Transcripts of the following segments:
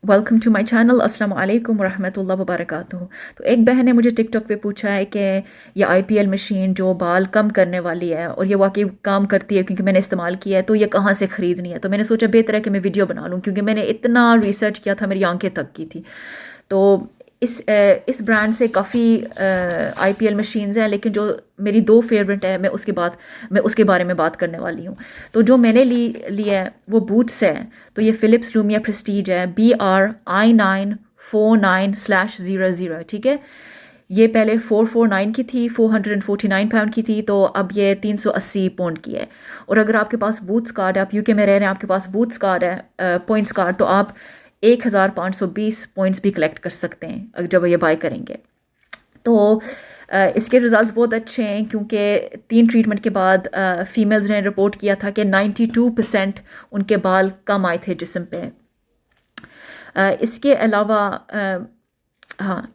Welcome to my channel. अस्सलाम वालेकुम रहमतुल्लाहि व बरकातुहू। तो एक बहन ने मुझे टिकटॉक पे पूछा है कि ये आईपीएल मशीन जो बाल कम करने वाली है और ये वाकई काम करती है क्योंकि मैंने इस्तेमाल किया है, तो ये कहाँ से ख़रीदनी है। तो मैंने सोचा बेहतर है कि मैं वीडियो बना लूँ क्योंकि मैंने इतना रिसर्च किया था, मेरी आंखें थक की थी। तो इस ब्रांड से काफ़ी आईपीएल मशीन्स हैं, लेकिन जो मेरी दो फेवरेट है मैं उसके बारे में बात करने वाली हूँ। तो जो मैंने लिया है वो बूट्स है। तो ये फ़िलिप्स लूमिया प्रेस्टीज है, BRI949/00 है, ठीक है। ये पहले 449 की थी, 449 पाउंड की थी, तो अब ये 380 पाउंड की है। और अगर आपके पास बूट्स कार्ड है, आप यूके में रह रहे हैं, आपके पास बूट्स कार्ड है, पॉइंट्स कार्ड, तो आप 1520 पॉइंट्स भी कलेक्ट कर सकते हैं जब ये बाय करेंगे। तो इसके रिजल्ट्स बहुत अच्छे हैं क्योंकि 3 ट्रीटमेंट के बाद फीमेल्स ने रिपोर्ट किया था कि 92% उनके बाल कम आए थे जिस्म पे। इसके अलावा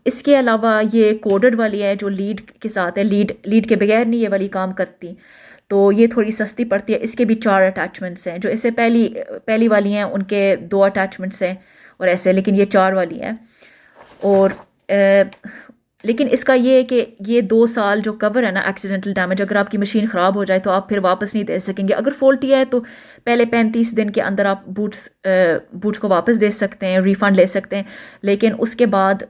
इसके अलावा ये कोडेड वाली है जो लीड के साथ है। लीड के बगैर नहीं ये वाली काम करती, तो ये थोड़ी सस्ती पड़ती है। इसके भी 4 अटैचमेंट्स हैं। जो इससे पहली वाली हैं उनके 2 अटैचमेंट्स हैं और ऐसे, लेकिन ये 4 वाली है। और लेकिन इसका ये है कि ये 2 साल जो कवर है ना एक्सीडेंटल डैमेज, अगर आपकी मशीन ख़राब हो जाए तो आप फिर वापस नहीं दे सकेंगे। अगर फॉल्टी है तो पहले 35 दिन के अंदर आप बूट्स को वापस दे सकते हैं, रिफ़ंड ले सकते हैं, लेकिन उसके बाद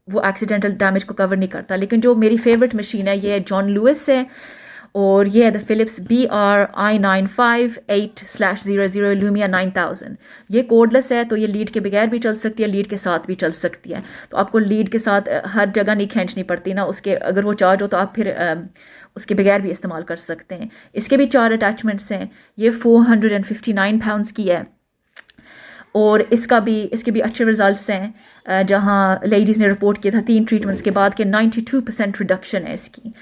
वो एक्सीडेंटल डैमेज को कवर नहीं करता। लेकिन जो मेरी फेवरेट मशीन है ये जॉन लुइस है और ये है द फिलिप्स BRI958/00 लूमिया 9000। ये कोडलेस है, तो ये लीड के बगैर भी चल सकती है, लीड के साथ भी चल सकती है। तो आपको लीड के साथ हर जगह नहीं खींचनी पड़ती ना, उसके अगर वो चार्ज हो तो आप फिर उसके बगैर भी इस्तेमाल कर सकते हैं। इसके भी 4 अटैचमेंट्स हैं। ये 459 पाउंड्स की है और इसके भी अच्छे रिजल्ट्स हैं, जहाँ लेडीज़ ने रिपोर्ट किया था 3 ट्रीटमेंट्स के बाद कि 92% रिडक्शन है इसकी।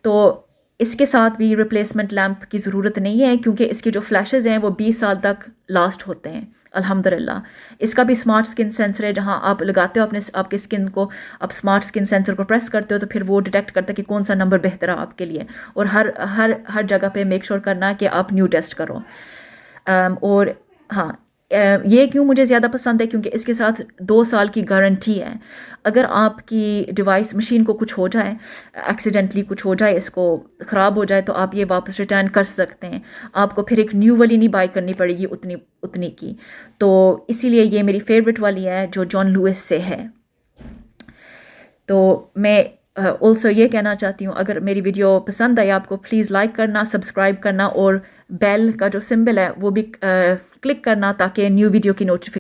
तो इसके साथ भी रिप्लेसमेंट लैंप की ज़रूरत नहीं है क्योंकि इसके जो फ्लैशेज़ हैं वो 20 साल तक लास्ट होते हैं अल्हम्दुलिल्लाह। इसका भी स्मार्ट स्किन सेंसर है, जहाँ आप लगाते हो आपके स्किन को, आप स्मार्ट स्किन सेंसर को प्रेस करते हो तो फिर वो डिटेक्ट करता है कि कौन सा नंबर बेहतर है आपके लिए। और हर जगह पे मेक श्योर करना कि आप न्यू टेस्ट करो। और हाँ, ये क्यों मुझे ज़्यादा पसंद है क्योंकि इसके साथ 2 साल की गारंटी है। अगर आपकी डिवाइस मशीन को कुछ हो जाए, एक्सीडेंटली कुछ हो जाए, इसको ख़राब हो जाए, तो आप ये वापस रिटर्न कर सकते हैं। आपको फिर एक न्यू वाली नहीं बाय करनी पड़ेगी उतनी की। तो इसीलिए ये मेरी फेवरेट वाली है जो जॉन लुइस से है। तो मैं ऑल्सो ये कहना चाहती हूँ, अगर मेरी वीडियो पसंद आई आपको, प्लीज़ लाइक करना, सब्सक्राइब करना और बेल का जो सिंबल है वो भी क्लिक करना ताकि न्यू वीडियो की नोटिफिकेशन